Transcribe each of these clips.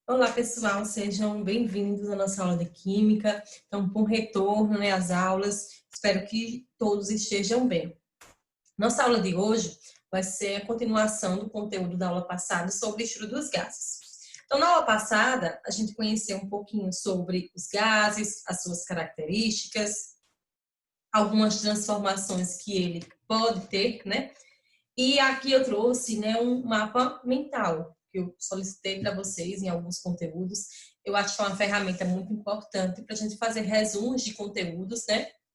Olá, pessoal, sejam bem-vindos à nossa aula de Química. Então, bom retorno, às aulas. Espero que todos estejam bem. Nossa aula de hoje vai ser a continuação do conteúdo da aula passada sobre o estudo dos gases. Então, na aula passada, a gente conheceu um pouquinho sobre os gases, as suas características, algumas transformações que ele pode ter, E aqui eu trouxe, um mapa mental, que eu solicitei para vocês em alguns conteúdos. Eu acho que é uma ferramenta muito importante para a gente fazer resumos de conteúdos,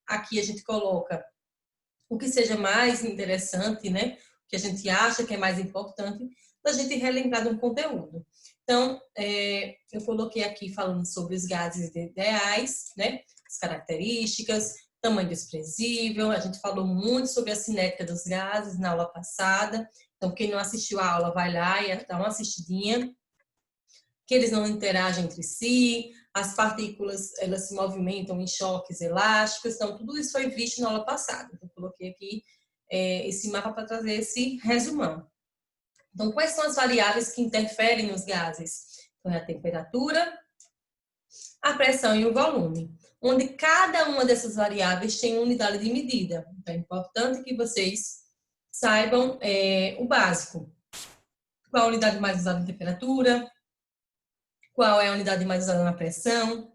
Aqui a gente coloca o que seja mais interessante, O que a gente acha que é mais importante, para a gente relembrar de um conteúdo. Então, eu coloquei aqui falando sobre os gases ideais, As características, tamanho desprezível. A gente falou muito sobre a cinética dos gases na aula passada. Então, quem não assistiu a aula, vai lá e dá uma assistidinha. Que eles não interagem entre si, as partículas elas se movimentam em choques elásticos. Então, tudo isso foi visto na aula passada. Então, eu coloquei aqui esse mapa para trazer esse resumão. Então, quais são as variáveis que interferem nos gases? Então, é a temperatura, a pressão e o volume, onde cada uma dessas variáveis tem uma unidade de medida. Então, é importante que vocês saibam o básico. Qual a unidade mais usada em temperatura, qual é a unidade mais usada na pressão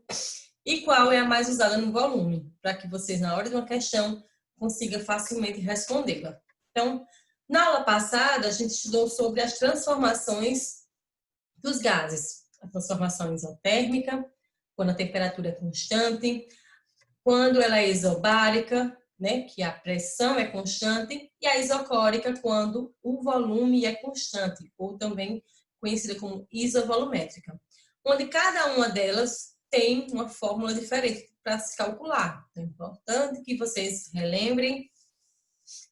e qual é a mais usada no volume, para que vocês, na hora de uma questão, consigam facilmente respondê-la. Então, na aula passada, a gente estudou sobre as transformações dos gases. A transformação isotérmica, quando a temperatura é constante, quando ela é isobárica, que a pressão é constante, e a isocórica, quando o volume é constante, ou também conhecida como isovolumétrica, onde cada uma delas tem uma fórmula diferente para se calcular. Então, é importante que vocês relembrem,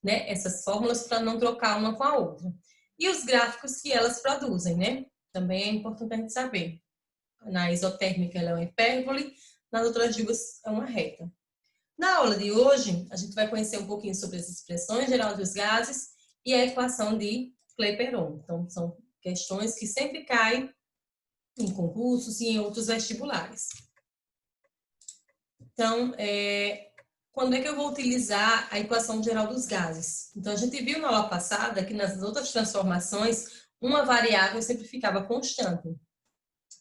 essas fórmulas para não trocar uma com a outra. E os gráficos que elas produzem, Também é importante a gente saber. Na isotérmica ela é uma hipérbole, nas outras duas é uma reta. Na aula de hoje, a gente vai conhecer um pouquinho sobre as expressões gerais dos gases e a equação de Clapeyron. Então, são questões que sempre caem em concursos e em outros vestibulares. Então, quando é que eu vou utilizar a equação geral dos gases? Então, a gente viu na aula passada que nas outras transformações, uma variável sempre ficava constante.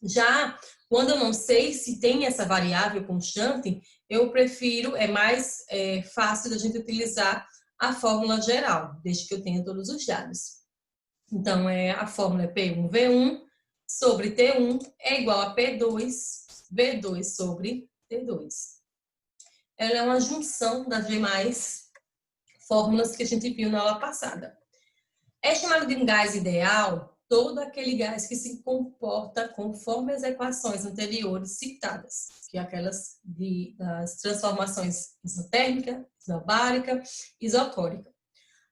Já quando eu não sei se tem essa variável constante, eu prefiro, é mais fácil da gente utilizar a fórmula geral, desde que eu tenha todos os dados. Então, a fórmula é P1V1 sobre T1 é igual a P2V2 sobre T2. Ela é uma junção das demais fórmulas que a gente viu na aula passada. É chamado de um gás ideal todo aquele gás que se comporta conforme as equações anteriores citadas, que é aquelas das transformações isotérmica, isobárica, isocórica.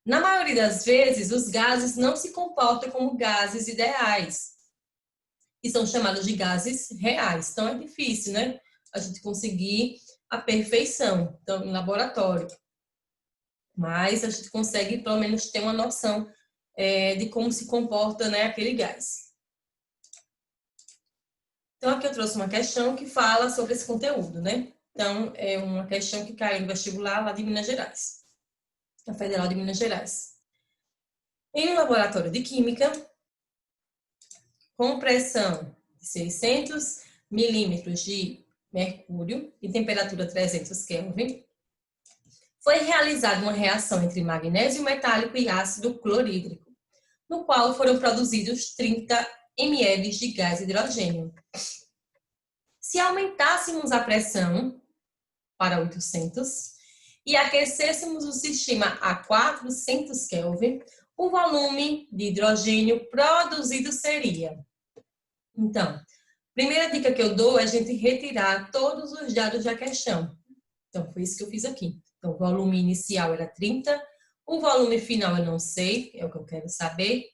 Na maioria das vezes, os gases não se comportam como gases ideais, e são chamados de gases reais. Então, é difícil, a gente conseguir a perfeição, então, em laboratório. Mas a gente consegue, pelo menos, ter uma noção de como se comporta, aquele gás. Então, aqui eu trouxe uma questão que fala sobre esse conteúdo, Então, é uma questão que caiu no vestibular lá de Minas Gerais, na Federal de Minas Gerais. Em um laboratório de química, com pressão de 600 milímetros de mercúrio e temperatura 300 Kelvin, foi realizada uma reação entre magnésio metálico e ácido clorídrico, no qual foram produzidos 30 ml de gás hidrogênio. Se aumentássemos a pressão para 800 e aquecêssemos o sistema a 400 Kelvin, o volume de hidrogênio produzido seria. Então, primeira dica que eu dou é a gente retirar todos os dados da questão. Então, foi isso que eu fiz aqui. Então, o volume inicial era 30, o volume final eu não sei, é o que eu quero saber.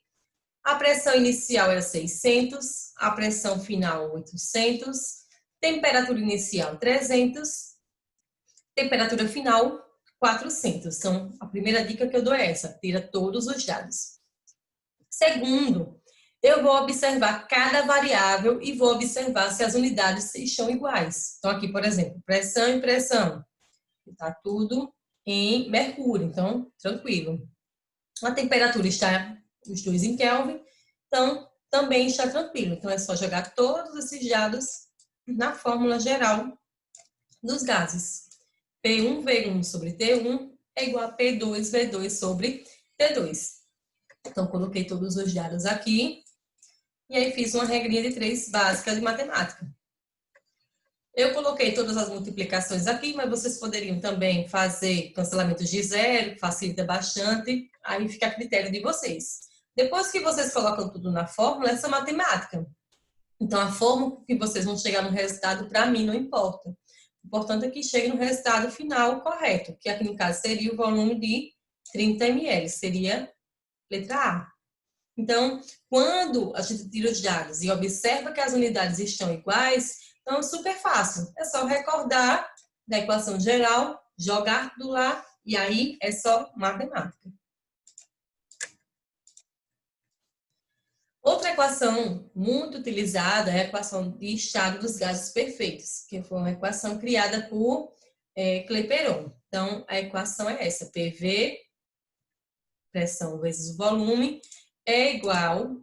A pressão inicial era 600, a pressão final 800, temperatura inicial 300, temperatura final 400. Então, a primeira dica que eu dou é essa, tira todos os dados. Segundo, Eu vou observar cada variável e vou observar se as unidades estão iguais. Então, aqui, por exemplo, pressão e pressão. Está tudo em mercúrio, então, tranquilo. A temperatura está, os dois em Kelvin, então, também está tranquilo. Então, é só jogar todos esses dados na fórmula geral dos gases. P1V1 sobre T1 é igual a P2V2 sobre T2. Então, coloquei todos os dados aqui. E aí fiz uma regrinha de 3 básica de matemática. Eu coloquei todas as multiplicações aqui, mas vocês poderiam também fazer cancelamentos de zero, que facilita bastante. Aí fica a critério de vocês. Depois que vocês colocam tudo na fórmula, essa matemática. Então, a fórmula que vocês vão chegar no resultado, para mim, não importa. O importante é que chegue no resultado final correto, que aqui no caso seria o volume de 30 ml, seria letra A. Então, quando a gente tira os dados e observa que as unidades estão iguais, então é super fácil. É só recordar da equação geral, jogar tudo lá e aí é só matemática. Outra equação muito utilizada é a equação de estado dos gases perfeitos, que foi uma equação criada por Clapeyron. Então, a equação é essa, PV, pressão vezes volume, é igual,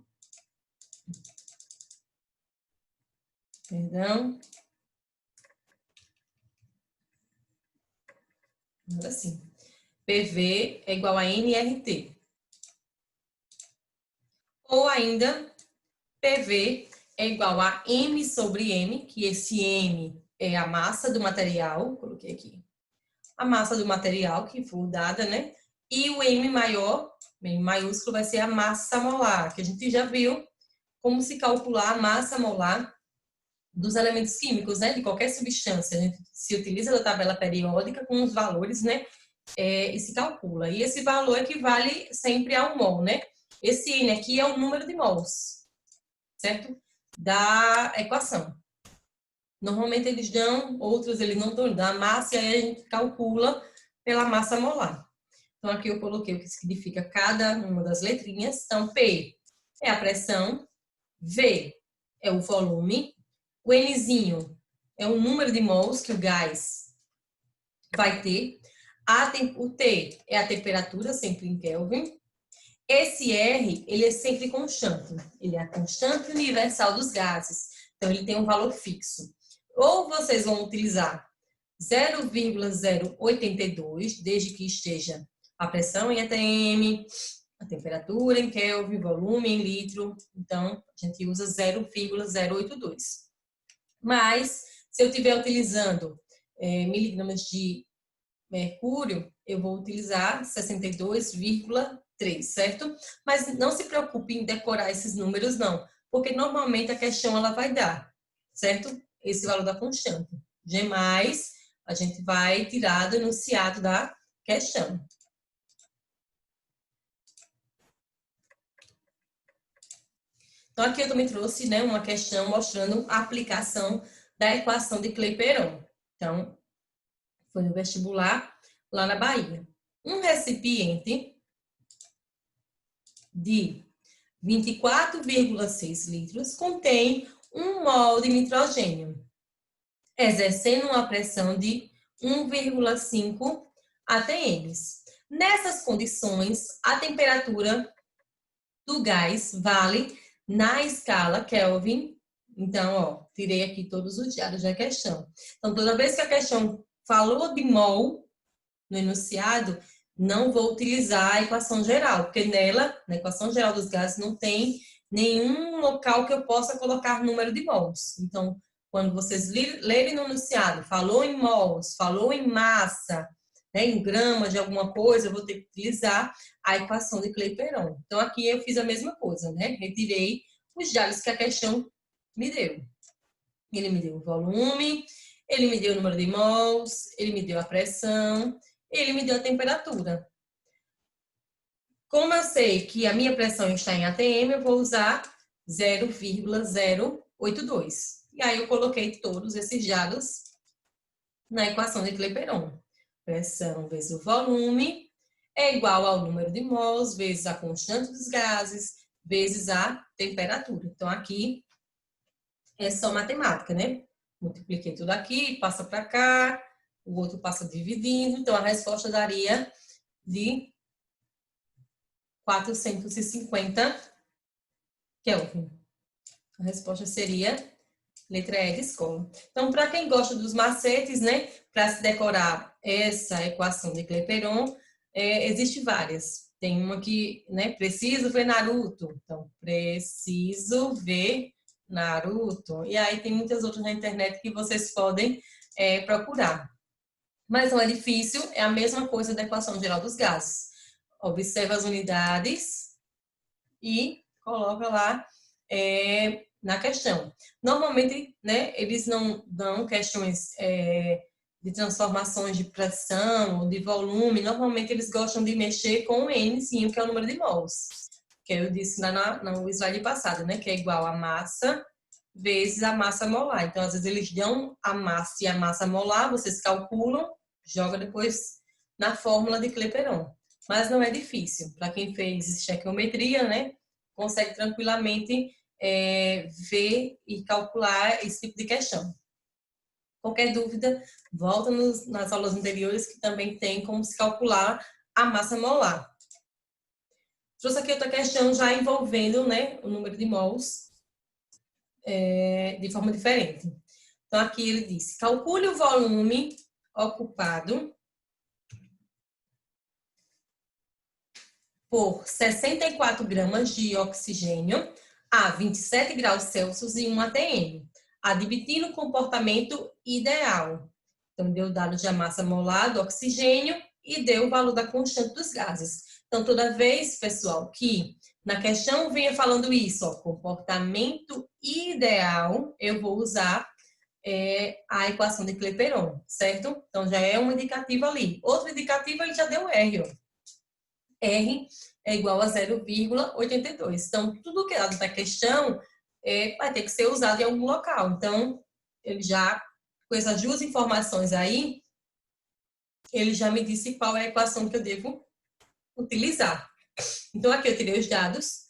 agora sim, PV é igual a nRT. Ou ainda, PV é igual a M sobre M, que esse M é a massa do material, coloquei aqui, a massa do material que for dada, né? E o M maior, M maiúsculo, vai ser a massa molar, que a gente já viu como se calcular a massa molar dos elementos químicos, né? De qualquer substância. A gente se utiliza da tabela periódica com os valores, né? E se calcula. E esse valor equivale sempre a 1 mol, né? Esse N aqui é o número de mols, certo? Da equação. Normalmente eles dão, outros eles não dão, da massa, e aí a gente calcula pela massa molar. Então aqui eu coloquei o que significa cada uma das letrinhas. Então P é a pressão, V é o volume, o Nzinho é o número de mols que o gás vai ter, o T é a temperatura, sempre em Kelvin. Esse R, ele é sempre constante. Ele é a constante universal dos gases. Então, ele tem um valor fixo. Ou vocês vão utilizar 0,082, desde que esteja a pressão em atm, a temperatura em Kelvin, volume em litro. Então, a gente usa 0,082. Mas, se eu estiver utilizando miligramas de mercúrio, eu vou utilizar 62,3, certo? Mas não se preocupe em decorar esses números, não, porque normalmente a questão ela vai dar, certo? Esse valor da constante. Demais, a gente vai tirar do enunciado da questão. Então, aqui eu também trouxe, né, uma questão mostrando a aplicação da equação de Clapeyron. Então, foi no vestibular lá na Bahia. Um recipiente de 24,6 litros contém 1 mol de nitrogênio, exercendo uma pressão de 1,5 atm. Nessas condições, a temperatura do gás vale na escala Kelvin. Então, ó, tirei aqui todos os dados da questão. Então, toda vez que a questão falou de mol no enunciado, não vou utilizar a equação geral, porque nela, na equação geral dos gases, não tem nenhum local que eu possa colocar número de mols. Então, quando vocês lerem no enunciado, falou em mols, falou em massa, né, em gramas de alguma coisa, eu vou ter que utilizar a equação de Clapeyron. Então, aqui eu fiz a mesma coisa, né? Retirei os dados que a questão me deu. Ele me deu o volume, ele me deu o número de mols, ele me deu a pressão, ele me deu a temperatura. Como eu sei que a minha pressão está em atm, eu vou usar 0,082. E aí eu coloquei todos esses dados na equação de Clapeyron. Pressão vezes o volume é igual ao número de mols vezes a constante dos gases vezes a temperatura. Então, aqui é só matemática, né? Multipliquei tudo aqui, passa para cá, o outro passa dividindo. Então, a resposta daria de 450 Kelvin. A resposta seria letra E de escola. Então, para quem gosta dos macetes, né? Para se decorar essa equação de Clapeyron, existe várias. Tem uma que, né? Preciso ver Naruto. Então, preciso ver Naruto. E aí tem muitas outras na internet que vocês podem procurar. Mas não é difícil, é a mesma coisa da equação geral dos gases. Observa as unidades e coloca lá na questão. Normalmente, né, eles não dão questões de transformações de pressão ou de volume. Normalmente eles gostam de mexer com o Nzinho, que é o número de mols, que eu disse lá no slide passado, né, que é igual a massa vezes a massa molar. Então, às vezes eles dão a massa e a massa molar, vocês calculam, joga depois na fórmula de Clapeyron. Mas não é difícil. Para quem fez estequiometria, né, consegue tranquilamente ver e calcular esse tipo de questão. Qualquer dúvida, volta nas aulas anteriores que também tem como se calcular a massa molar. Trouxe aqui outra questão já envolvendo, né, o número de mols de forma diferente. Então, aqui ele disse, calcule o volume ocupado por 64 gramas de oxigênio a 27 graus Celsius e 1 atm, admitindo o comportamento ideal. Então, deu o dado de massa molar do oxigênio e deu o valor da constante dos gases. Então, toda vez, pessoal, que na questão venha falando isso, ó, comportamento ideal, eu vou usar a equação de Clapeyron, certo? Então, já é um indicativo ali. Outro indicativo, ele já deu R, ó. R é igual a 0,82. Então, tudo que é dado da questão vai ter que ser usado em algum local. Então, ele já, com essas duas informações aí, ele já me disse qual é a equação que eu devo utilizar. Então, aqui eu tirei os dados.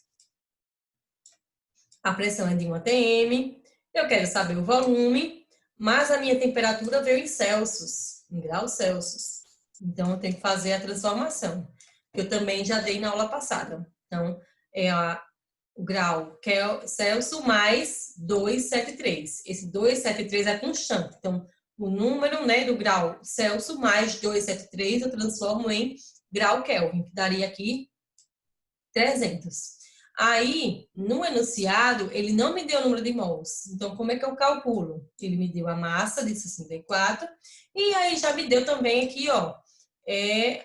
A pressão é de 1 atm. Eu quero saber o volume, mas a minha temperatura veio em Celsius, em graus Celsius. Então, eu tenho que fazer a transformação, que eu também já dei na aula passada. Então, é o grau Celsius mais 273. Esse 273 é constante. Então, o número, né, do grau Celsius mais 273 eu transformo em grau Kelvin, que daria aqui 300. Aí, no enunciado, ele não me deu o número de mols. Então, como é que eu calculo? Ele me deu a massa de 64 e aí já me deu também aqui, ó,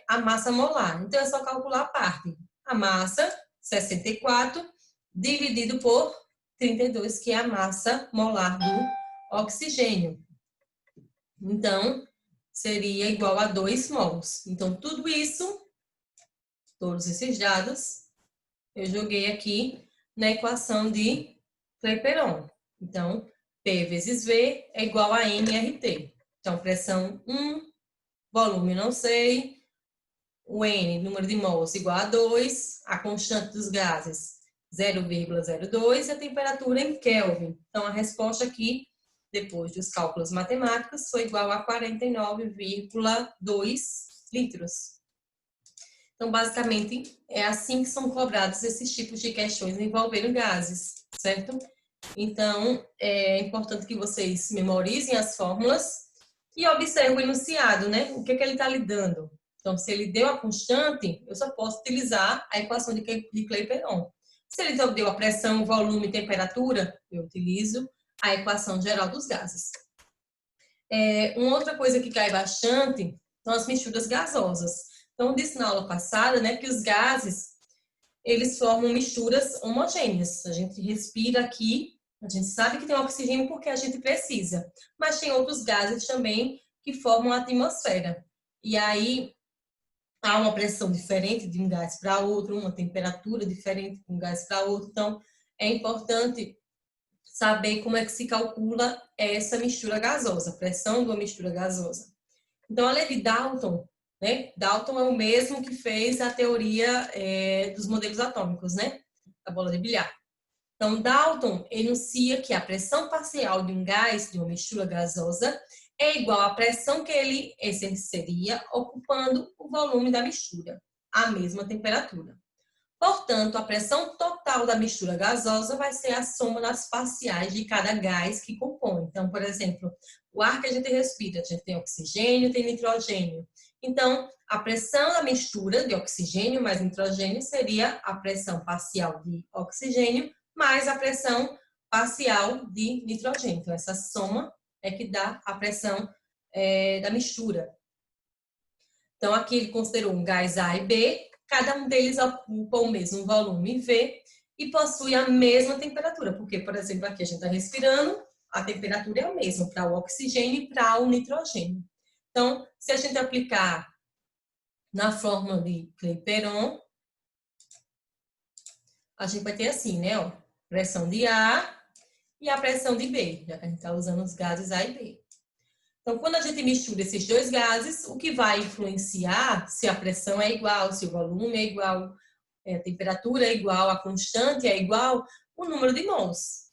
a massa molar. Então, é só calcular a parte. A massa, 64, dividido por 32, que é a massa molar do oxigênio. Então, seria igual a 2 mols. Então, tudo isso, todos esses dados, eu joguei aqui na equação de Clapeyron. Então, P vezes V é igual a nRT. Então, pressão 1, volume não sei, o N, número de mols, igual a 2, a constante dos gases 0,02 e a temperatura em Kelvin. Então, a resposta aqui, depois dos cálculos matemáticos, foi igual a 49,2 litros. Então, basicamente, é assim que são cobrados esses tipos de questões envolvendo gases, certo? Então, é importante que vocês memorizem as fórmulas e observem o enunciado, né? O que ele está lhe dando. Então, se ele deu a constante, eu só posso utilizar a equação de Clapeyron. Se ele deu a pressão, volume e temperatura, eu utilizo a equação geral dos gases. Uma outra coisa que cai bastante são as misturas gasosas. Então, eu disse na aula passada, né, que os gases, eles formam misturas homogêneas. A gente respira aqui, a gente sabe que tem oxigênio porque a gente precisa. Mas tem outros gases também que formam a atmosfera. E aí, há uma pressão diferente de um gás para outro, uma temperatura diferente de um gás para outro. Então, é importante saber como é que se calcula essa mistura gasosa, a pressão de uma mistura gasosa. Então, a lei de Dalton, né? Dalton é o mesmo que fez a teoria dos modelos atômicos, né? da bola de bilhar. Então, Dalton enuncia que a pressão parcial de um gás, de uma mistura gasosa, é igual à pressão que ele exerceria ocupando o volume da mistura, à mesma temperatura. Portanto, a pressão total da mistura gasosa vai ser a soma das parciais de cada gás que compõe. Então, por exemplo, o ar que a gente respira, a gente tem oxigênio, tem nitrogênio. Então, a pressão da mistura de oxigênio mais nitrogênio seria a pressão parcial de oxigênio mais a pressão parcial de nitrogênio. Então, essa soma é que dá a pressão da mistura. Então, aqui ele considerou um gás A e B, cada um deles ocupa o mesmo volume V e possui a mesma temperatura, porque, por exemplo, aqui a gente está respirando, a temperatura é a mesma para o oxigênio e para o nitrogênio. Então, se a gente aplicar na fórmula de Clapeyron, a gente vai ter assim, né? Ó, pressão de A e a pressão de B, já que a gente está usando os gases A e B. Então, quando a gente mistura esses dois gases, o que vai influenciar se a pressão é igual, se o volume é igual, a temperatura é igual, a constante é igual, o número de mols.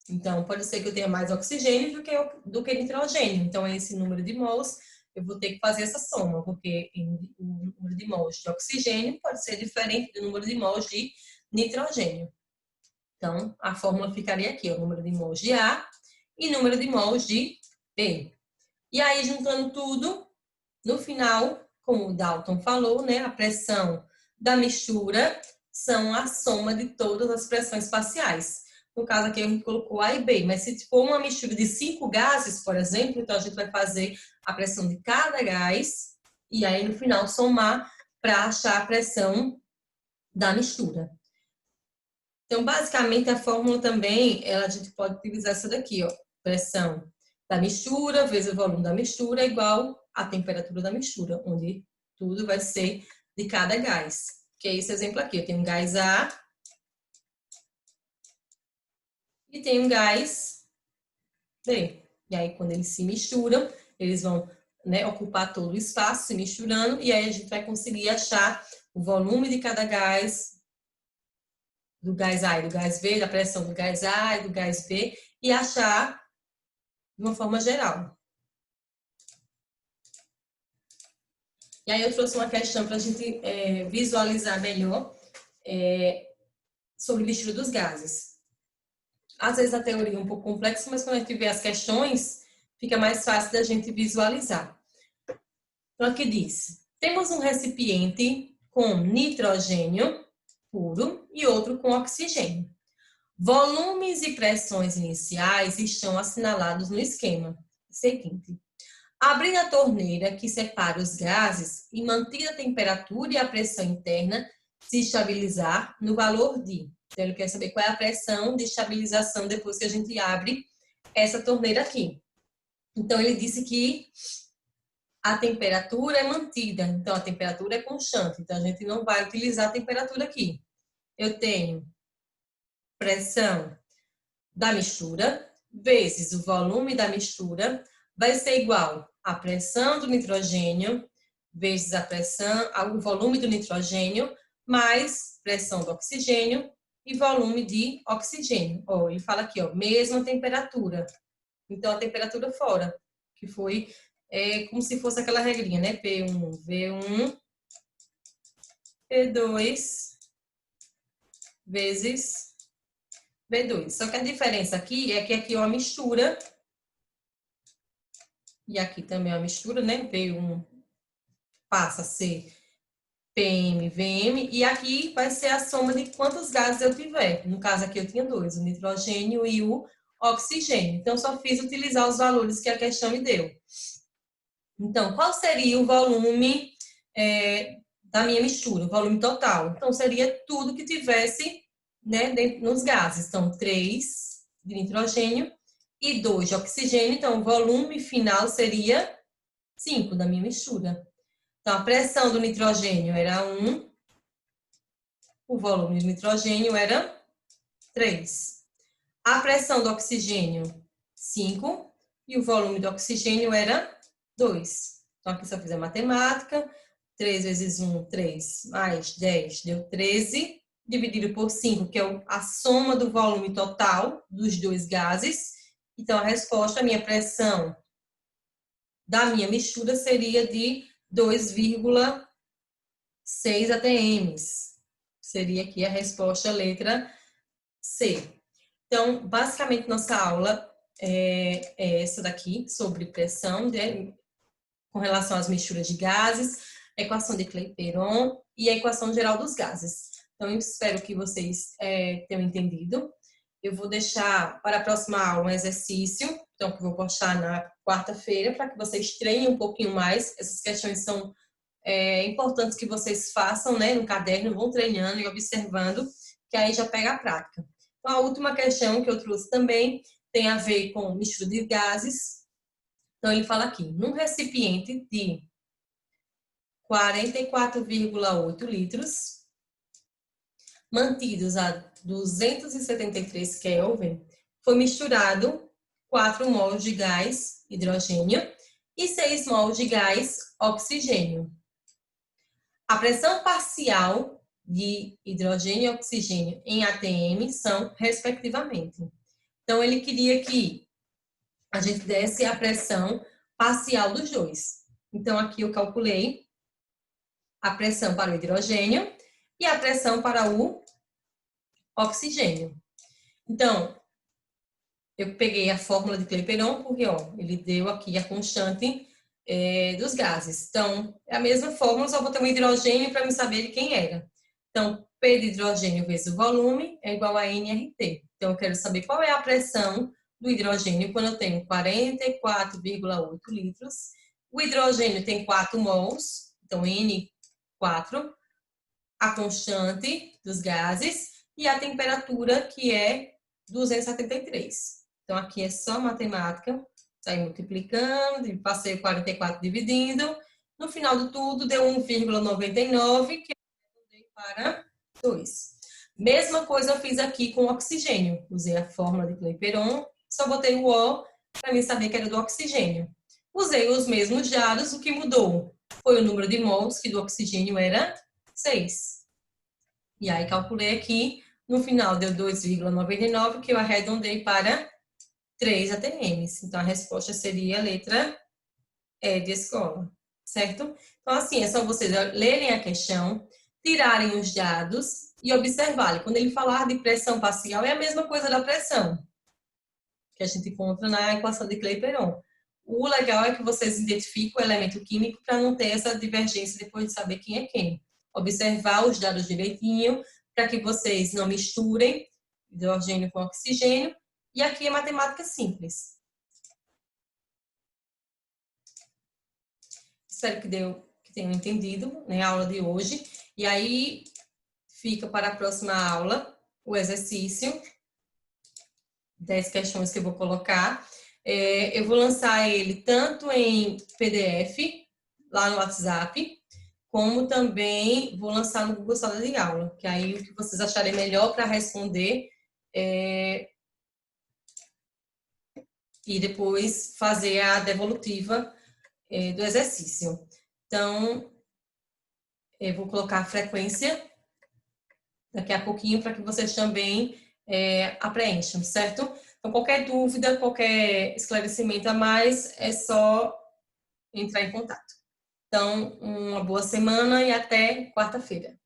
Então, pode ser que eu tenha mais oxigênio do que nitrogênio. Então, esse número de mols, eu vou ter que fazer essa soma, porque o número de mols de oxigênio pode ser diferente do número de mols de nitrogênio. Então, a fórmula ficaria aqui, o número de mols de A e número de mols de B. E aí, juntando tudo, no final, como o Dalton falou, né, a pressão da mistura são a soma de todas as pressões parciais. No caso aqui, a gente colocou A e B, mas se for uma mistura de 5 gases, por exemplo, então a gente vai fazer a pressão de cada gás e aí, no final, somar para achar a pressão da mistura. Então, basicamente, a fórmula também, a gente pode utilizar essa daqui, ó, pressão da mistura vezes o volume da mistura é igual à temperatura da mistura, onde tudo vai ser de cada gás. Que é esse exemplo aqui, eu tenho um gás A e tenho um gás B. E aí, quando eles se misturam, eles vão, né, ocupar todo o espaço se misturando, e aí a gente vai conseguir achar o volume de cada gás, do gás A e do gás B, da pressão do gás A e do gás B, e achar de uma forma geral. E aí eu trouxe uma questão para a gente visualizar melhor sobre a mistura dos gases. Às vezes a teoria é um pouco complexa, mas quando a gente vê as questões, fica mais fácil da gente visualizar. Então aqui diz, temos um recipiente com nitrogênio puro e outro com oxigênio. Volumes e pressões iniciais estão assinalados no esquema seguinte. Abrindo a torneira que separa os gases e mantida a temperatura e a pressão interna se estabilizar no valor de. Então, ele quer saber qual é a pressão de estabilização depois que a gente abre essa torneira aqui. Então, ele disse que a temperatura é mantida, então a temperatura é constante. Então, a gente não vai utilizar a temperatura aqui. Eu tenho pressão da mistura vezes o volume da mistura vai ser igual à pressão do nitrogênio vezes o volume do nitrogênio mais pressão do oxigênio e volume de oxigênio. Ó, ele fala aqui, ó, mesma temperatura. Então, a temperatura fora, que foi como se fosse aquela regrinha, né? P1, V1, P2 vezes V2. Só que a diferença aqui é que aqui é uma mistura. E aqui também é uma mistura, né? V1 passa a ser PM, VM. E aqui vai ser a soma de quantos gases eu tiver. No caso aqui eu tinha dois, o nitrogênio e o oxigênio. Então, só fiz utilizar os valores que a questão me deu. Então, qual seria o volume da minha mistura? O volume total. Então, seria tudo que tivesse, né, nos gases. Então, 3 de nitrogênio e 2 de oxigênio. Então, o volume final seria 5 da minha mistura. Então, a pressão do nitrogênio era 1, o volume do nitrogênio era 3. A pressão do oxigênio, 5, e o volume do oxigênio era 2. Então, aqui se eu fizer matemática, 3 vezes 1, 3, mais 10, deu 13 dividido por 5, que é a soma do volume total dos dois gases. Então, a resposta, a minha pressão da minha mistura seria de 2,6 atm. Seria aqui a resposta, letra C. Então, basicamente, nossa aula é essa daqui, sobre pressão, com relação às misturas de gases, a equação de Clapeyron e a equação geral dos gases. Então, eu espero que vocês tenham entendido. Eu vou deixar para a próxima aula um exercício, então, que eu vou postar na quarta-feira, para que vocês treinem um pouquinho mais. Essas questões são importantes que vocês façam, né, no caderno, vão treinando e observando, que aí já pega a prática. Então, a última questão que eu trouxe também tem a ver com mistura de gases. Então, ele fala aqui, num recipiente de 44,8 litros, mantidos a 273 Kelvin, foi misturado 4 mols de gás hidrogênio e 6 mols de gás oxigênio. A pressão parcial de hidrogênio e oxigênio em atm são, respectivamente. Então, ele queria que a gente desse a pressão parcial dos dois. Então, aqui eu calculei a pressão para o hidrogênio e a pressão para o oxigênio. Então, eu peguei a fórmula de Clapeyron, porque ele deu aqui a constante dos gases. Então, é a mesma fórmula, só botei um hidrogênio para me saber de quem era. Então, P de hidrogênio vezes o volume é igual a nRT. Então, eu quero saber qual é a pressão do hidrogênio quando eu tenho 44,8 litros. O hidrogênio tem 4 mols, então N4, a constante dos gases e a temperatura, que é 273. Então, aqui é só matemática, saí multiplicando, passei o 44 dividindo, no final do tudo deu 1,99, que eu mudei para 2. Mesma coisa eu fiz aqui com o oxigênio, usei a fórmula de Clapeyron, só botei o O para mim saber que era do oxigênio. Usei os mesmos dados, o que mudou foi o número de mols, que do oxigênio era 6. E aí calculei aqui, no final deu 2,99, que eu arredondei para 3 atm. Então, a resposta seria a letra E de escola, certo? Então, assim, é só vocês lerem a questão, tirarem os dados e observarem. Quando ele falar de pressão parcial, é a mesma coisa da pressão que a gente encontra na equação de Clapeyron. O legal é que vocês identifiquem o elemento químico para não ter essa divergência depois de saber quem é quem. Observar os dados direitinho para que vocês não misturem hidrogênio com oxigênio. E aqui é matemática simples. Espero que tenham entendido, né, a aula de hoje. E aí fica para a próxima aula o exercício, 10 questões que eu vou colocar. Eu vou lançar ele tanto em PDF, lá no WhatsApp, como também vou lançar no Google Sala de Aula, que aí o que vocês acharem melhor para responder e depois fazer a devolutiva do exercício. Então, eu vou colocar a frequência daqui a pouquinho para que vocês também a preencham, certo? Então, qualquer dúvida, qualquer esclarecimento a mais, é só entrar em contato. Então, uma boa semana e até quarta-feira.